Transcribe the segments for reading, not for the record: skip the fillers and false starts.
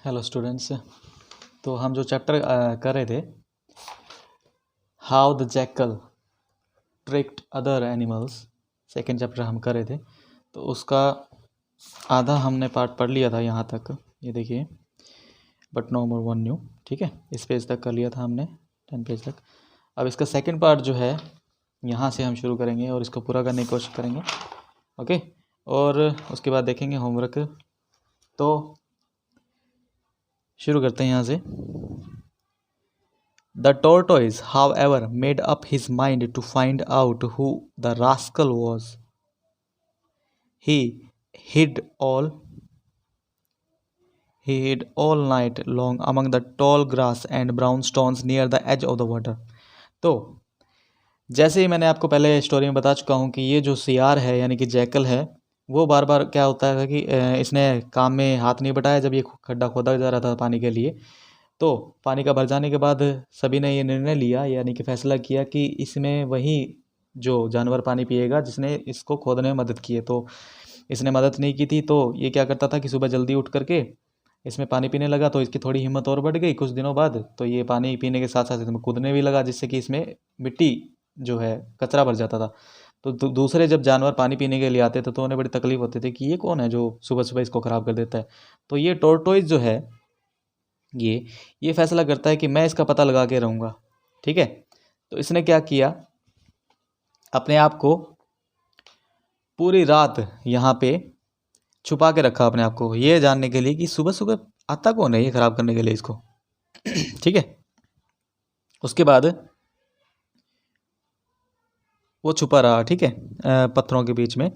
Hello students. तो हम जो चैप्टर कर रहे थे, how the jackal tricked other animals, second chapter हम कर रहे थे। तो उसका आधा हमने पार्ट पढ़ लिया था यहाँ तक, ये देखिए, but no more one new. ठीक है, इस पेज तक कर लिया था हमने, 10 पेज तक। अब इसका सेकेंड पार्ट जो है यहाँ से हम शुरू करेंगे और इसको पूरा करने की कोशिश करेंगे। ओके, और उसके बाद देखेंगे होमवर्क। तो शुरू करते हैं यहाँ से। The tortoise, however, made up his mind to find out who the rascal was. He hid all he hid all night long among the tall grass and brown stones near the edge of the water. तो जैसे ही मैंने आपको पहले story में बता चुका हूँ कि ये जो सियार है यानी कि जैकल है, वो बार बार क्या होता है कि इसने काम में हाथ नहीं बटाया जब ये खड्डा खोदा जा रहा था पानी के लिए। तो पानी का भर जाने के बाद सभी ने ये निर्णय लिया, यानी कि फैसला किया कि इसमें वही जो जानवर पानी पिएगा जिसने इसको खोदने में मदद की है। तो इसने मदद नहीं की थी, तो ये क्या करता था कि सुबह जल्दी उठ करके इसमें पानी पीने लगा। तो इसकी थोड़ी हिम्मत और बढ़ गई कुछ दिनों बाद, तो ये पानी पीने के साथ साथ इसमें कूदने भी लगा, जिससे कि इसमें मिट्टी जो है कचरा भर जाता था। तो दूसरे जब जानवर पानी पीने के लिए आते थे तो उन्हें बड़ी तकलीफ होती थी कि ये कौन है जो सुबह सुबह इसको ख़राब कर देता है। तो ये टोर्टोइज जो है ये फैसला करता है कि मैं इसका पता लगा के रहूँगा। ठीक है, तो इसने क्या किया, अपने आप को पूरी रात यहाँ पे छुपा के रखा अपने आप को, ये जानने के लिए कि सुबह सुबह आता कौन है ये ख़राब करने के लिए इसको। ठीक है, उसके बाद वो छुपा रहा। ठीक है, पत्थरों के बीच में।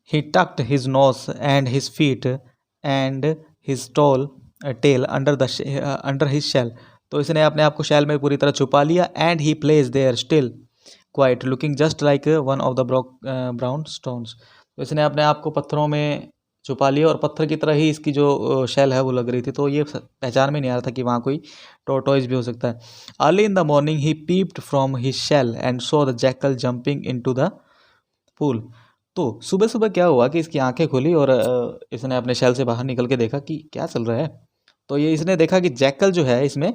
He tucked his nose and his feet and his tail under his shell. तो इसने अपने आप को शेल में पूरी तरह छुपा लिया। And he place there still quite looking just like one of the brown stones. तो इसने अपने आप को पत्थरों में छुपा लिया और पत्थर की तरह ही इसकी जो शेल है वो लग रही थी। तो ये पहचान में नहीं आ रहा था कि वहाँ कोई टोर्टोइज भी हो सकता है। Early in the morning he peeped from his shell and saw the jackal jumping into the pool. तो सुबह सुबह क्या हुआ कि इसकी आंखें खुली और इसने अपने शेल से बाहर निकल के देखा कि क्या चल रहा है। तो ये इसने देखा कि जैकल जो है इसमें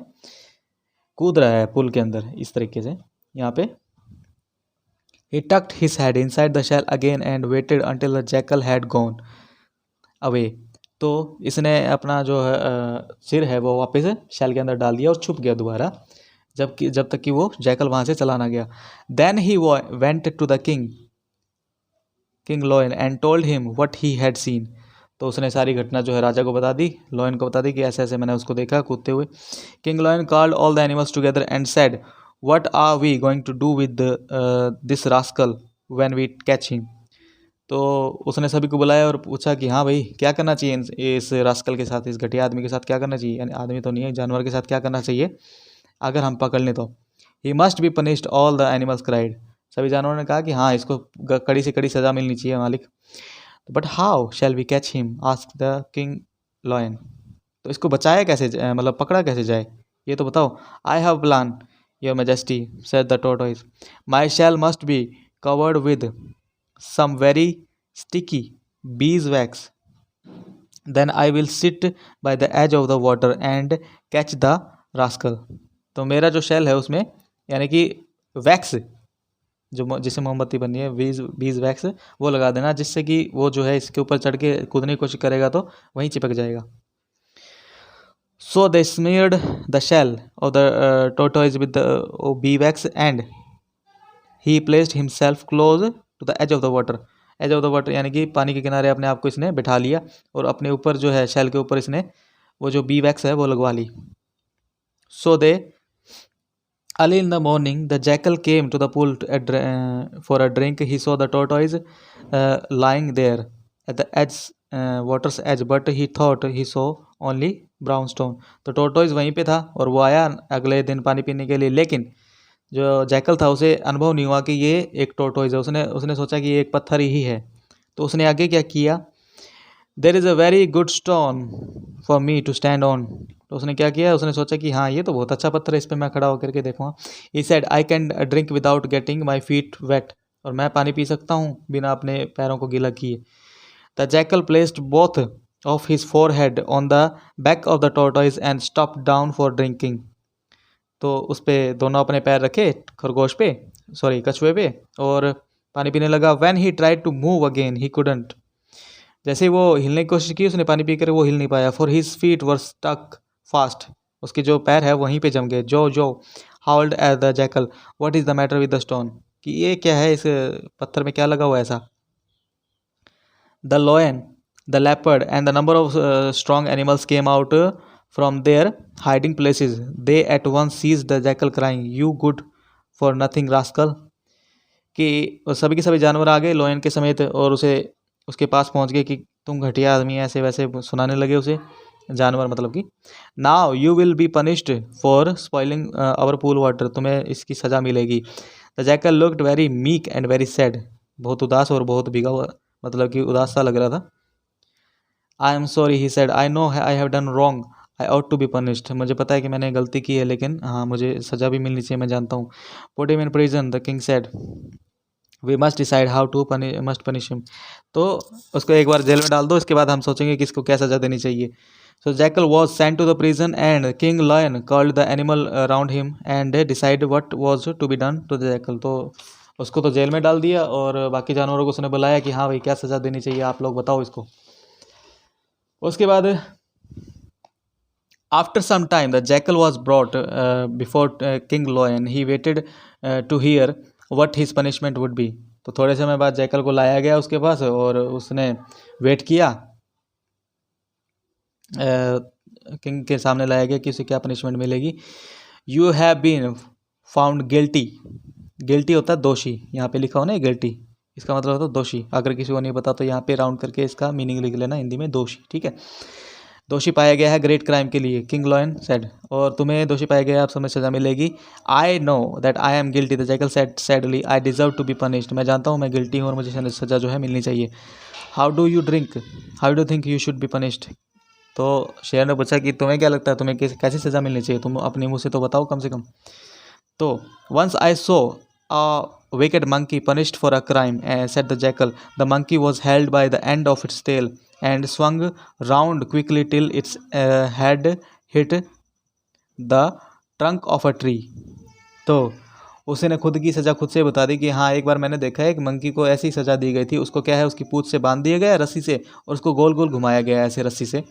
कूद रहा है पुल के अंदर, इस तरीके से यहाँ पे। He tucked his head inside the shell again and waited until the jackal had gone away. तो इसने अपना जो है सिर है वो वापस शेल के अंदर डाल दिया और छुप गया दोबारा, जब तक कि वो जैकल वहाँ से चला ना गया। Then he went to the King Loin and told him what he had seen. तो उसने सारी घटना जो है राजा को बता दी, लॉयन को बता दी कि ऐसे ऐसे मैंने उसको देखा कूदते हुए। King Loin called all the animals together and said, what are we going to do with this rascal when we catch him? तो उसने सभी को बुलाया और पूछा कि हाँ भाई, क्या करना चाहिए इस रास्कल के साथ, इस घटिया आदमी के साथ क्या करना चाहिए, यानी आदमी तो नहीं है, जानवर के साथ क्या करना चाहिए अगर हम पकड़ लें तो। He must be punished, all the animals cried. सभी जानवरों ने कहा कि हाँ, इसको कड़ी से कड़ी सज़ा मिलनी चाहिए मालिक। But how shall we catch him, ask the king lion. तो इसको बचाया कैसे, मतलब पकड़ा कैसे जाए, ये तो बताओ। I have plan your majesty, said the tortoise. My shell must be covered with some very sticky beeswax. Then I will sit by the edge of the water and catch the rascal. तो मेरा जो shell है उसमें यानी कि wax, जो जिसे मोमबत्ती बननी है, बीज वैक्स, वो लगा देना, जिससे कि वो जो है इसके ऊपर चढ़ के कूदने की कोशिश करेगा तो वहीं चिपक जाएगा। So they smeared the shell of the tortoise with the beeswax and he placed himself close to the edge of the water. Edge of the water यानी कि पानी के किनारे अपने आप को इसने बिठा लिया और अपने ऊपर जो है शेल के ऊपर इसने वो जो beeswax है वो लगवा ली। So they early in the morning the jackal came to the pool for a drink. He saw the tortoise lying there at the edge, water's edge, but he thought he saw only brown stone. तो tortoise वहीं पे था और वो आया अगले दिन पानी पीने के लिए, लेकिन जो जैकल था उसे अनुभव नहीं हुआ कि ये एक टोर्टोइज है। उसने सोचा कि ये एक पत्थर ही है। तो उसने आगे क्या किया, there is a very good stone for me to stand on. तो उसने क्या किया, उसने सोचा कि हाँ, ये तो बहुत अच्छा पत्थर है, इस पर मैं खड़ा होकर के देखूँगा। He said I can drink without getting my feet wet. और मैं पानी पी सकता हूँ बिना अपने पैरों को गीला किए। The jackal placed both of his forehead on the back of the tortoise and stopped down for drinking. तो उस पे दोनों अपने पैर रखे खरगोश पे, सॉरी कछुए पे, और पानी पीने लगा. When he tried to move again, he couldn't. जैसे ही वो हिलने की कोशिश की उसने पानी पी कर, वो हिल नहीं पाया. For his feet were stuck fast. उसके जो पैर है वहीं पे जम गए. जो howled at the jackal. What is the matter with the stone? कि ये क्या है, इस पत्थर में क्या लगा हुआ है ऐसा. The lion, the leopard, and the number of strong animals came out from their hiding places. They at once seized the jackal, crying, "You good for nothing rascal!" कि सभी के सभी जानवर आ गए लोयन के समेत और उसे उसके पास पहुंच गए कि तुम घटिया आदमी, ऐसे वैसे सुनाने लगे उसे. जानवर मतलब कि now you will be punished for spoiling our pool water. तुम्हें इसकी सज़ा मिलेगी. The jackal looked very meek and very sad. बहुत उदास और बहुत भीगा हुआ, मतलब कि उदास सा लग रहा था. I am sorry he said, I know I have done wrong, I ought to be punished. मुझे पता है कि मैंने गलती की है, लेकिन हाँ मुझे सज़ा भी मिलनी चाहिए, मैं जानता हूँ. Put him in prison, the king said. We must decide how to must punish him. तो उसको एक बार जेल में डाल दो, इसके बाद हम सोचेंगे कि इसको क्या सज़ा देनी चाहिए. So jackal was sent to the prison and King Lion called the animal around him and decided what was to be done to the jackal. तो उसको तो जेल में डाल दिया और बाकी जानवरों को उसने बुलाया कि हाँ भाई क्या सज़ा देनी चाहिए, आप लोग बताओ इसको. उसके बाद after some time the jackal was brought before King Lion. He waited to hear what his punishment would be. तो थोड़े समय बाद जैकल को लाया गया उसके पास और उसने वेट किया, किंग के सामने लाया गया कि उसे क्या पनिशमेंट मिलेगी. You have been found guilty. Guilty होता है दोषी, यहाँ पे लिखा हो ना गिल्टी, इसका मतलब होता है दोषी. अगर किसी को नहीं पता तो यहाँ पे राउंड करके इसका मीनिंग लिख लेना हिंदी में, दोषी. ठीक है, दोषी पाया गया है ग्रेट क्राइम के लिए. किंग लॉयन सेड, और तुम्हें दोषी पाया गया, आप समय सजा मिलेगी. I know that I am guilty, the jackal said sadly, I deserve to be punished. मैं जानता हूँ मैं गिल्टी हूँ और मुझे सजा जो है मिलनी चाहिए. How do you think you should be punished. तो शेर ने पूछा कि तुम्हें क्या लगता है, तुम्हें कैसी सज़ा मिलनी चाहिए, तुम अपने मुँह से तो बताओ कम से कम. तो once I saw a wicked monkey punished for a crime, said the jackal. The monkey was held by the end of its tail and swung round quickly till its head hit the trunk of a tree. तो उसने खुद की सज़ा खुद से बता दी कि हाँ एक बार मैंने देखा है एक मंकी को ऐसी सज़ा दी गई थी. उसको क्या है, उसकी पूँछ से बांध दिया गया रस्सी से और उसको गोल गोल घुमाया गया ऐसे रस्सी से,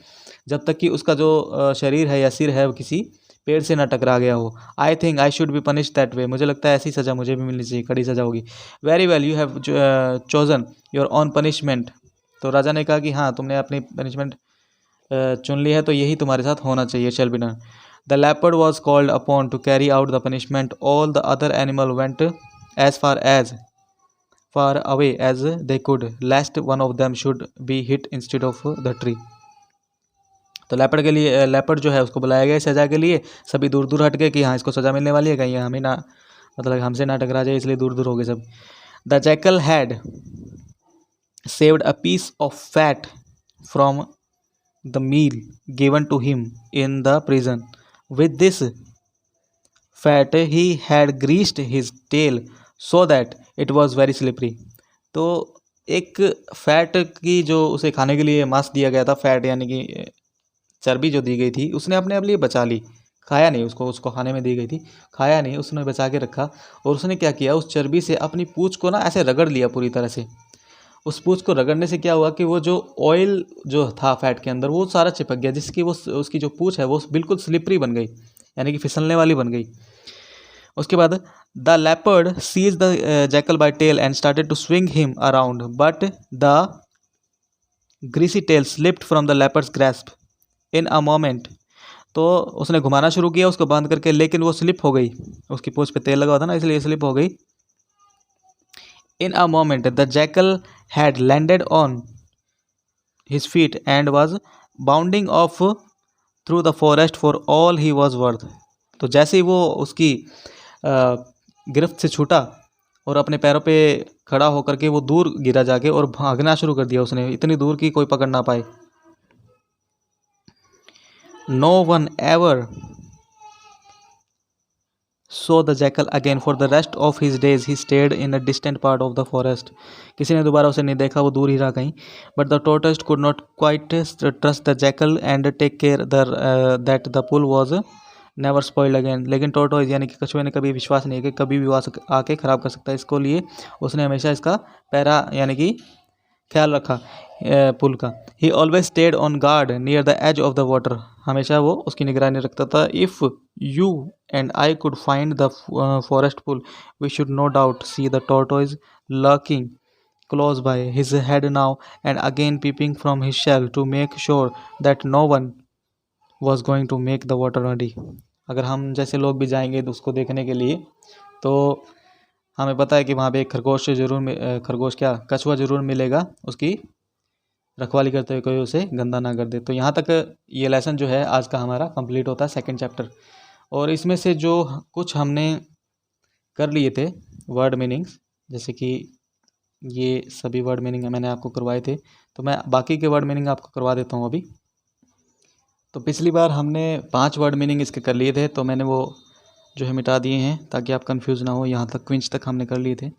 जब तक कि उसका जो शरीर है या सिर है वो किसी पेड़ से ना टकरा गया हो. I think I should be punish that way. मुझे लगता है ऐसी सज़ा मुझे भी मिलनी चाहिए, कड़ी सज़ा होगी. Very well, you have chosen your own punishment. तो राजा ने कहा कि हाँ तुमने अपनी पनिशमेंट चुन ली है तो यही तुम्हारे साथ होना चाहिए. Shall be done. The leopard was called upon to carry out the punishment. All the other animal went as far away as they could, lest one of them should be hit instead of the tree. तो leopard जो है उसको बुलाया गया सज़ा के लिए. सभी दूर दूर हट गए कि हाँ इसको सज़ा मिलने वाली है, कहीं हमें ना, मतलब हमसे ना टकरा जाए, इसलिए दूर दूर हो गए सब. The jackal had saved a piece of fat from the meal given to him in the prison. With this fat he had greased his tail so that it was very slippery. तो एक fat की जो उसे खाने के लिए मांस दिया गया था, फैट यानी कि चर्बी जो दी गई थी, उसने अपने लिए बचा ली, खाया नहीं. उसको खाने में दी गई थी, खाया नहीं, उसने बचा के रखा. और उसने क्या किया, उस चर्बी से अपनी पूँछ को ना ऐसे रगड़ लिया पूरी तरह से. उस पूँछ को रगड़ने से क्या हुआ कि वो जो ऑयल जो था फैट के अंदर वो सारा चिपक गया, जिसकी वो उसकी जो पूँछ है वो बिल्कुल स्लिपरी बन गई, यानी कि फिसलने वाली बन गई. उसके बाद the leopard seize the jackal by tail and started to swing him around, but the greasy tail slipped from the leopard's grasp in a moment. तो उसने घुमाना शुरू किया उसको बांध करके, लेकिन वो स्लिप हो गई, उसकी पूँछ पे तेल लगा हुआ था ना इसलिए स्लिप हो गई. In a moment the jackal had landed on his feet and was bounding off through the forest for all he was worth. तो जैसे ही वो उसकी गिरफ्त से छूटा और अपने पैरों पे खड़ा होकर के वो दूर गिरा जाके और भागना शुरू कर दिया उसने, इतनी दूर कि कोई पकड़ ना पाए. No one ever so the jackal again for the rest of his days he stayed in a distant part of the forest. किसी ने दोबारा उसे नहीं देखा, वो दूर ही रहा कहीं। But the tortoise could not quite trust the jackal and take care that the pool was never spoiled again. लेकिन टोर्टोइज यानी कि कछुए ने कभी विश्वास नहीं किया कि कभी भी वो आके ख़राब कर सकता है इसको, लिए उसने हमेशा इसका पैरा यानी कि ख्याल रखा पुल का। He always stayed on guard near the edge of the water. हमेशा वो उसकी निगरानी रखता था। If you and I could find the forest pool we should no doubt see the tortoise lurking close by, his head now and again peeping from his shell to make sure that no one was going to make the water muddy। अगर हम जैसे लोग भी जाएंगे तो उसको देखने के लिए, तो हमें पता है कि वहाँ पे एक खरगोश खरगोश क्या कछुआ ज़रूर मिलेगा, उसकी रखवाली करते हुए कोई उसे गंदा ना कर दे। तो यहाँ तक ये लेसन जो है आज का हमारा कंप्लीट होता है, सेकंड चैप्टर। और इसमें से जो कुछ हमने कर लिए थे वर्ड मीनिंग्स, जैसे कि ये सभी वर्ड मीनिंग मैंने आपको करवाए थे, तो मैं बाकी के वर्ड मीनिंग आपको करवा देता हूँ अभी। तो पिछली बार हमने 5 वर्ड मीनिंग इसके कर लिए थे, तो मैंने वो जो है मिटा दिए हैं ताकि आप कंफ्यूज ना हो। यहाँ तक क्विंच तक हमने कर लिए थे।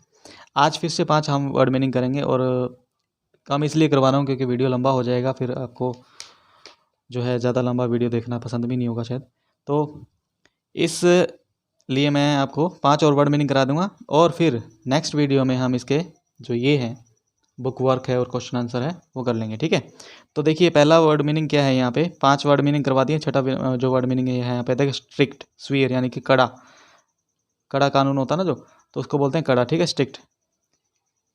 आज फिर से 5 हम वर्ड मीनिंग करेंगे, और कम इसलिए करवा रहा हूँ क्योंकि वीडियो लंबा हो जाएगा, फिर आपको जो है ज़्यादा लंबा वीडियो देखना पसंद भी नहीं होगा शायद। तो इस लिए मैं आपको 5 और वर्ड मीनिंग करा दूँगा, और फिर नेक्स्ट वीडियो में हम इसके जो ये है बुक वर्क है और क्वेश्चन आंसर है वो कर लेंगे, ठीक है। तो देखिए पहला वर्ड मीनिंग क्या है, यहाँ पे 5 वर्ड मीनिंग करवा दिए। छठा जो वर्ड मीनिंग है यहाँ पे देखिए स्ट्रिक्ट, स्वीयर यानी कि कड़ा, कड़ा कानून होता है ना जो, तो उसको बोलते हैं कड़ा, ठीक है, स्ट्रिक्ट।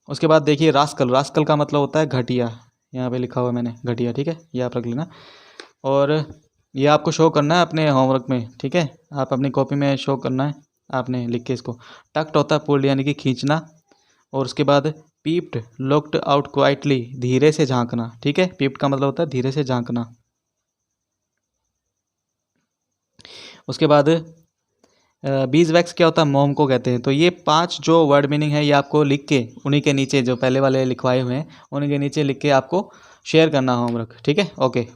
उसके बाद देखिए रास्कल, रास्कल का मतलब होता है घटिया, यहाँ पे लिखा हुआ है मैंने घटिया, ठीक है, ये आप रख लेना। और ये आपको शो करना है अपने होमवर्क में, ठीक है, आप अपनी कॉपी में शो करना है आपने लिख के इसको। टक्ट होता है पुल्ड यानी कि खींचना, और उसके बाद पीप्ड, लुक्ड आउट क्वाइटली, धीरे से झांकना, ठीक है, पीप्ड का मतलब होता है धीरे से झांकना। उसके बाद बीज वैक्स क्या होता है, मोम को कहते हैं। तो ये 5 जो वर्ड मीनिंग है ये आपको लिख के उन्हीं के नीचे जो पहले वाले लिखवाए हुए हैं उन्हीं के नीचे लिख के आपको शेयर करना होमवर्क, ठीक है, ओके।